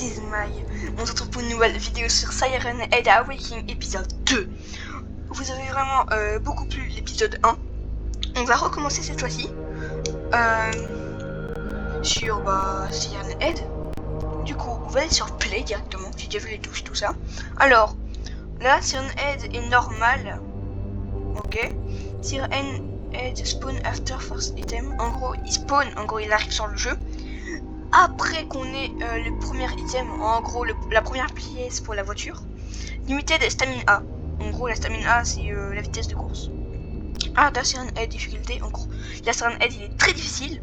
is Maï. On se retrouve pour une nouvelle vidéo sur Siren Head Awakening épisode 2. Vous avez vraiment beaucoup plu l'épisode 1. On va recommencer cette fois-ci sur Siren Head. Du coup, on va aller sur Play directement. J'ai déjà vu les touches, tout ça. Alors, là, Siren Head est normal. Ok. Siren Head spawn after first item. En gros, il spawn, il arrive sur le jeu. Après qu'on ait le premier item, en gros la première pièce pour la voiture. Limited stamina A. En gros, la stamina A, c'est la vitesse de course. La Siren Head difficulté. En gros, la Siren Head il est très difficile.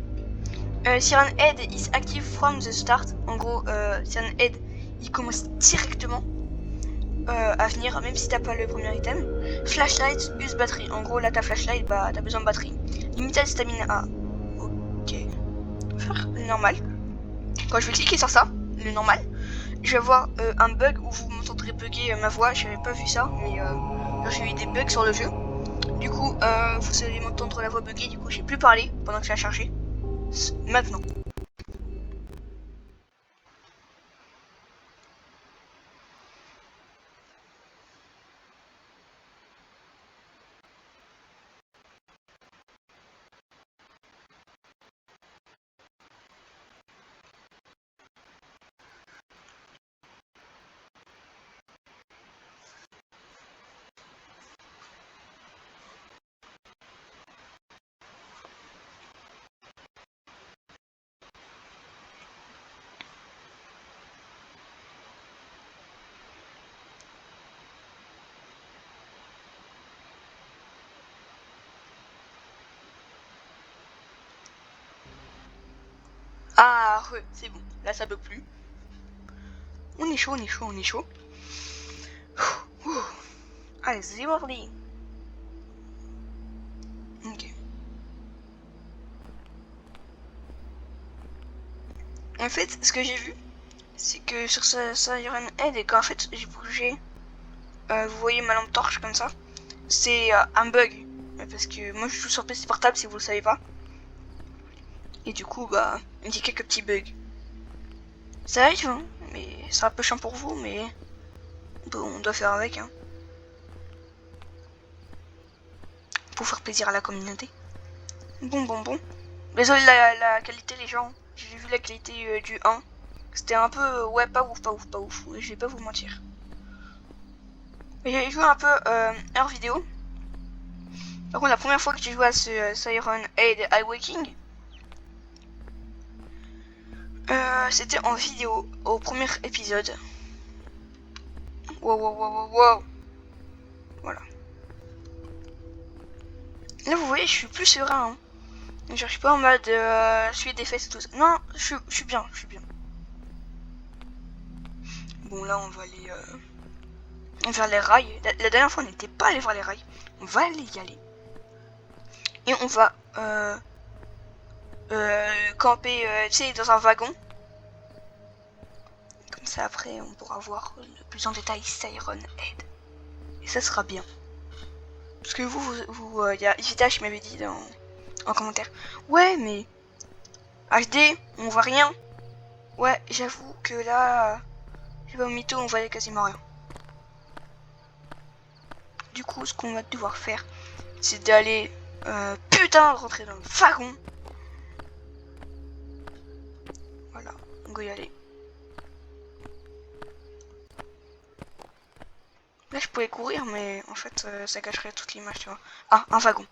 Siren Head is active from the start. En gros, Siren Head il commence directement à venir, même si t'as pas le premier item. Flashlight, use batterie. En gros, là ta flashlight, bah t'as besoin de batterie. Limited stamina A. Ok. On va faire le normal. Quand je vais cliquer sur ça, le normal, je vais avoir un bug où vous m'entendrez bugger ma voix. J'avais pas vu ça, mais j'ai eu des bugs sur le jeu. Du coup, vous allez m'entendre la voix bugger. Du coup, j'ai plus parlé pendant que ça a chargé. Maintenant. Ah, c'est bon. Là, ça bug plus. On est chaud, on est chaud, on est chaud. Allez, c'est parti. Ok. En fait, ce que j'ai vu, c'est que sur Siren Head, et qu'en fait, j'ai bougé. Vous voyez ma lampe torche comme ça. C'est un bug. Parce que moi, je joue sur PC portable, si vous le savez pas. Et du coup, bah, il y a quelques petits bugs. Ça arrive, hein, mais c'est un peu chiant pour vous, mais bon, on doit faire avec, hein. Pour faire plaisir à la communauté. Bon. Désolé la qualité, les gens. J'ai vu la qualité du 1. C'était un peu, ouais, pas ouf. Je vais pas vous mentir. J'ai joué un peu hors vidéo. Par contre, la première fois que j'ai joué à ce Siren Head Awakening, c'était en vidéo, au premier épisode. Wow. Voilà. Là, vous voyez, je suis plus serein. Hein. Genre, je suis pas en mode suer des fesses et tout ça. Non, je suis bien. Bon, là, on va aller vers les rails. La dernière fois, on n'était pas allé voir les rails. On va aller y aller. Et on va camper, tu sais, dans un wagon. Comme ça, après, on pourra voir le plus en détail Siren Head. Et ça sera bien. Parce que vous, y a Ivita qui m'avait dit en commentaire. Ouais, mais HD, on voit rien. Ouais, j'avoue que là, je vais au mytho, on voyait quasiment rien. Du coup, ce qu'on va devoir faire, c'est d'aller rentrer dans le wagon. Voilà, on va y aller. Là, je pouvais courir, mais en fait, ça cacherait toute l'image, tu vois. Ah, un wagon.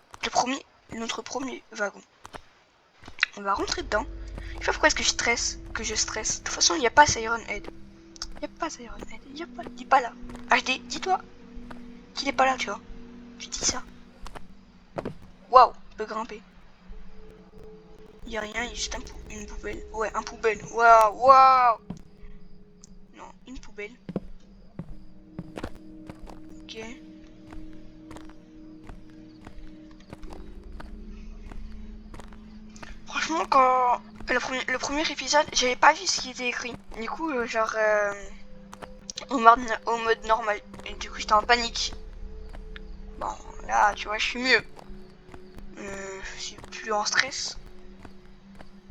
Notre premier wagon. On va rentrer dedans. Je sais pas pourquoi est-ce que je stresse. De toute façon, il n'y a pas Siren Head. Il est pas là. HD, dis-toi qu'il est pas là, tu vois. Tu dis ça. Waouh, je peux grimper. Il y a rien, il y a juste une poubelle. Ouais, un poubelle. Waouh. Non, une poubelle. Ok. Franchement, quand le premier épisode, j'avais pas vu ce qui était écrit. Du coup, au mode normal. Et du coup, j'étais en panique. Bon, là, tu vois, je suis mieux. Je suis plus en stress.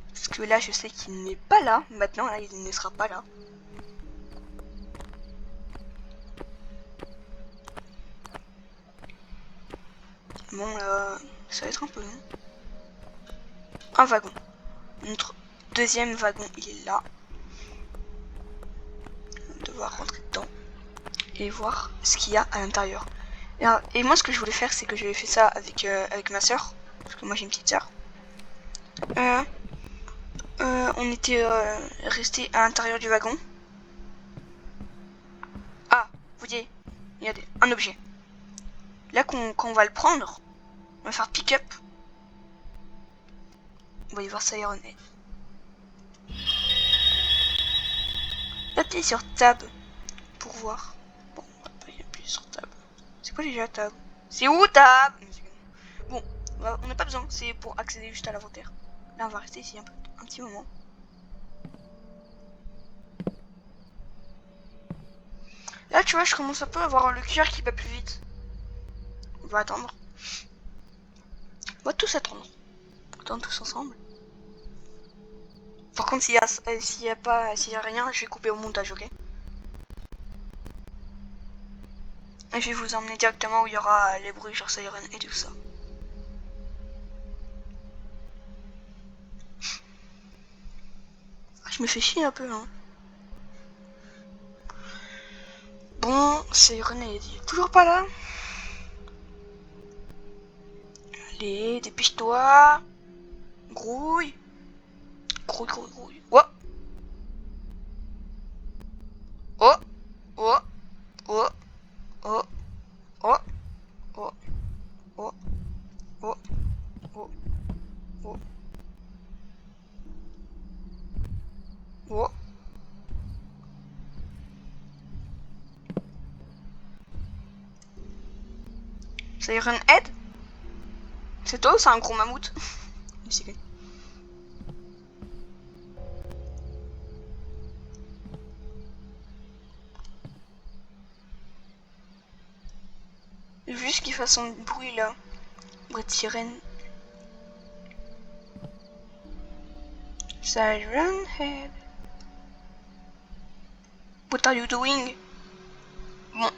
Parce que là, je sais qu'il n'est pas là. Maintenant, là, il ne sera pas là. Bon, là, ça va être un peu long. Un wagon. Notre deuxième wagon, il est là. On va devoir rentrer dedans et voir ce qu'il y a à l'intérieur. Et moi, ce que je voulais faire, c'est que j'avais fait ça avec ma soeur, parce que moi j'ai une petite soeur. On était resté à l'intérieur du wagon. Ah, vous voyez, il y a un objet. Là, quand on va le prendre, on va faire pick-up. On va y voir Siren Head. Appuyez sur Tab pour voir. Bon, on va pas y appuyer sur Tab. C'est quoi déjà Tab? C'est où Tab? Bon, on n'a pas besoin, c'est pour accéder juste à l'inventaire. Là, on va rester ici un petit moment. Là, tu vois, je commence un peu à avoir le cœur qui bat plus vite. On va attendre. On va tous attendre. Attendre tous ensemble. Par contre, s'il y a rien, je vais couper au montage, ok? Et je vais vous emmener directement où il y aura les bruits sur Siren et tout ça. Je me fais chier un peu, hein. Bon, Siren il est toujours pas là. Allez, dépêche-toi. Grouille. Grouille, grouille, grouille. Oh. Oh. Oh. Oh. Oh. Oh. Oh. Oh. Oh. Oh. Oh. Oh. Siren Head? C'est toi ou c'est un gros mammouth? Juste qu'il fasse son bruit là. Bruit de sirène. Siren Head. What are you doing? Bon.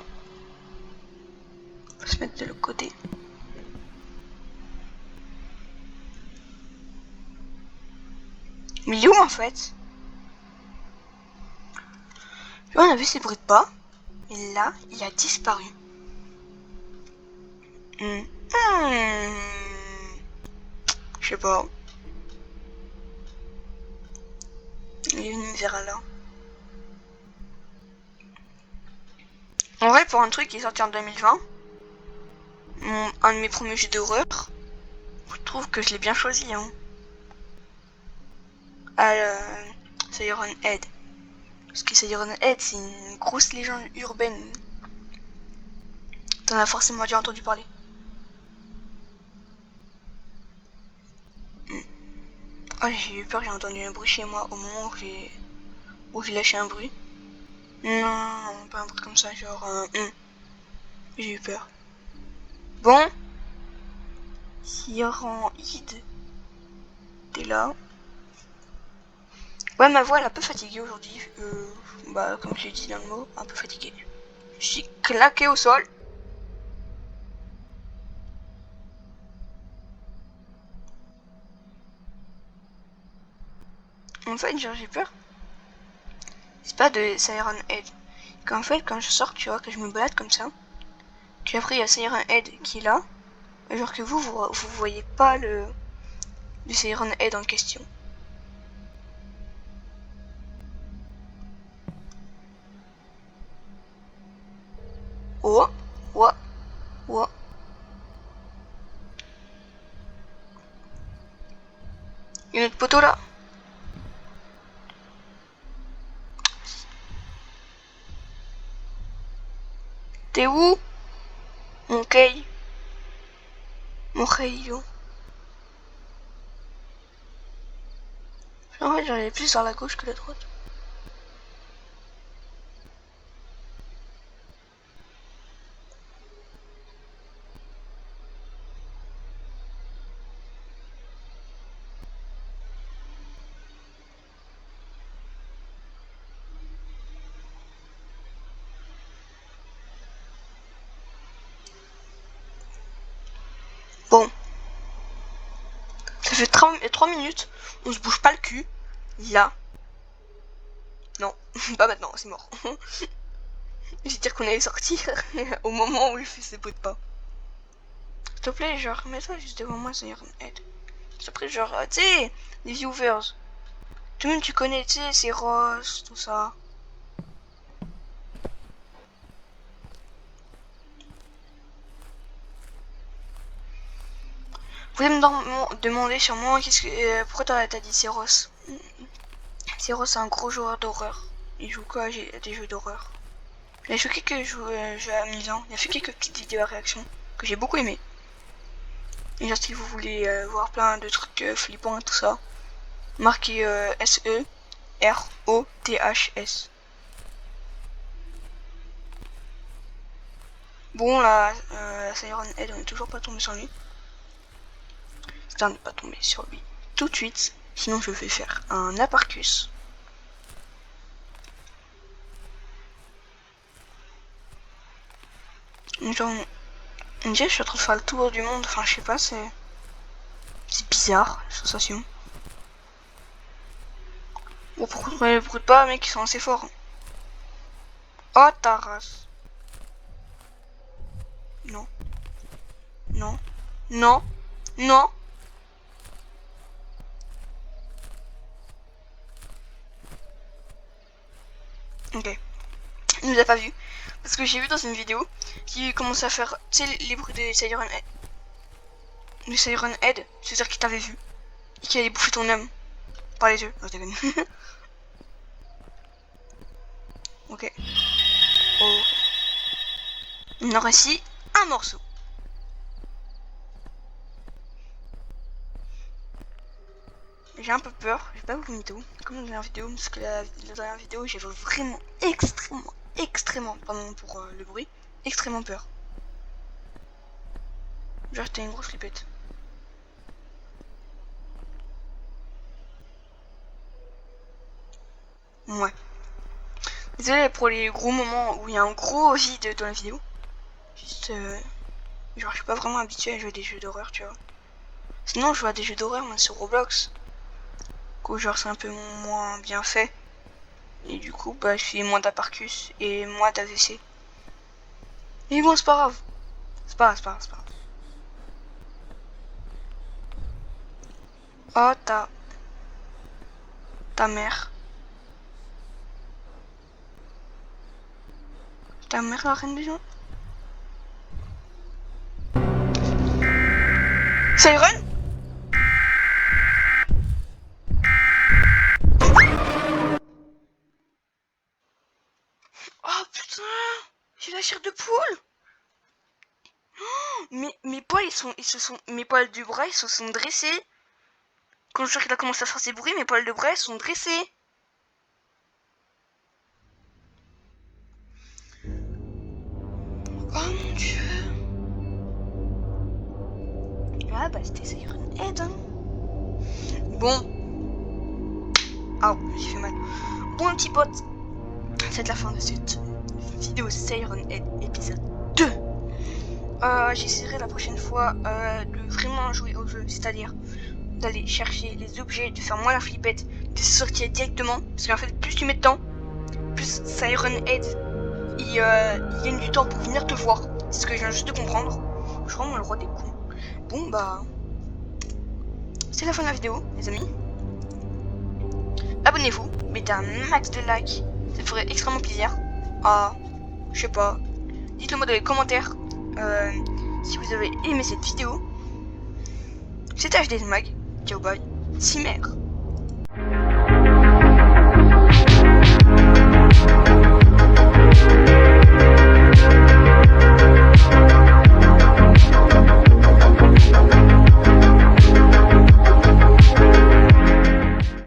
On va se mettre de l'autre côté. Mais il est où en fait? Là, on a vu ses bruits de pas. Et là, il a disparu. Je sais pas. Il est venu me vers là. En vrai, pour un truc qui est sorti en 2020, un de mes premiers jeux d'horreur, je trouve que je l'ai bien choisi. Hein. Siren Head. Parce que Siren Head, c'est une grosse légende urbaine. T'en as forcément déjà entendu parler. Oh, j'ai eu peur, j'ai entendu un bruit chez moi au moment où j'ai lâché un bruit. Non, pas un bruit comme ça, genre un... J'ai eu peur. Bon. Siren Head. T'es là. Ouais, ma voix elle est un peu fatiguée aujourd'hui. Bah, comme j'ai dit dans le mot, un peu fatiguée. Je suis claqué au sol. En fait, genre, j'ai peur. C'est pas de Siren Head. Qu'en fait, quand je sors, tu vois, que je me balade comme ça. Puis après, il y a Siren Head qui est là. Genre que vous voyez pas le Siren Head en question. Oh, oh, oh. Il y a notre poteau là. T'es où? Mon Kay. Mon Rayo. En fait, j'en ai plus sur la gauche que la droite. fait 3 minutes, on se bouge pas le cul. Là. Non, pas maintenant, c'est mort. Je vais dire qu'on allait sortir au moment où il fait ses pots de pas. S'il te plaît, genre, mets-toi juste devant moi, Siren Head. S'il te plaît, genre, tu sais, les viewers. Tout le monde, tu connais, tu sais, c'est Ross, tout ça. Vous allez me demander sûrement pourquoi t'as dit c'est Ross. C'est Ross, c'est un gros joueur d'horreur. Il joue quoi à des jeux d'horreur. Il a joué quelques jeux amusants. Il a fait quelques petites vidéos à réaction que j'ai beaucoup aimé. Et genre si vous voulez voir plein de trucs flippants et tout ça, marquez SEROTHS. Bon là, Siren Head, on est toujours pas tombé sur lui. C'est n'est pas tombé sur lui tout de suite, sinon je vais faire un Aparcus. Genre, on dirait que je suis en train de faire le tour du monde, enfin je sais pas, c'est bizarre, la sensation. Bon, pourquoi on les brûle pas, mec, ils sont assez forts. Oh, ta race. Non. Non. Non. Non. Ok. Il nous a pas vu. Parce que j'ai vu dans une vidéo qu'il commençait à faire, tu sais, les bruits des Siren Head. Le Siren Head, c'est-à-dire qu'il t'avait vu. Et qu'il allait bouffer ton âme. Par les yeux. Non, je déconne. Ok. Oh. On aura ici un morceau. J'ai un peu peur, j'ai pas beaucoup de mytho, comme la dernière vidéo, parce que la dernière vidéo j'avais vraiment extrêmement, pardon pour le bruit, extrêmement peur. Genre j'étais une grosse flippette. Ouais. Désolé pour les gros moments où il y a un gros vide dans la vidéo. Juste, genre je suis pas vraiment habitué à jouer à des jeux d'horreur, tu vois. Sinon je joue à des jeux d'horreur mais sur Roblox. Où genre c'est un peu moins bien fait. Et du coup bah je fais moins d'Aparcus et moins d'AVC. Mais bon c'est pas grave. C'est pas grave. Oh ta mère. Ta mère la reine des gens. Siren? Oh putain! J'ai la chair de poule! Oh, mes poils mes poils du bras ils se sont dressés. Quand le chat a commencé à faire ses bruits, mes poils de bras sont dressés. Oh mon dieu! Ah bah c'était Siren Head hein. Bon. Ah j'ai fait mal. Bon petit pote, c'est la fin de cette vidéo Siren Head épisode 2. J'essaierai la prochaine fois de vraiment jouer au jeu, c'est-à-dire d'aller chercher les objets, de faire moins la flippette, de sortir directement, parce qu'en fait plus tu mets de temps, plus Siren Head il gagne du temps pour venir te voir. C'est ce que je viens juste de comprendre. Je suis vraiment le roi des cons. Bon bah c'est la fin de la vidéo les amis. Abonnez-vous, mettez un max de likes, ça ferait extrêmement plaisir. Je sais pas, dites-le moi dans les commentaires si vous avez aimé cette vidéo. C'était HD Mag, ciao bye, Cimer.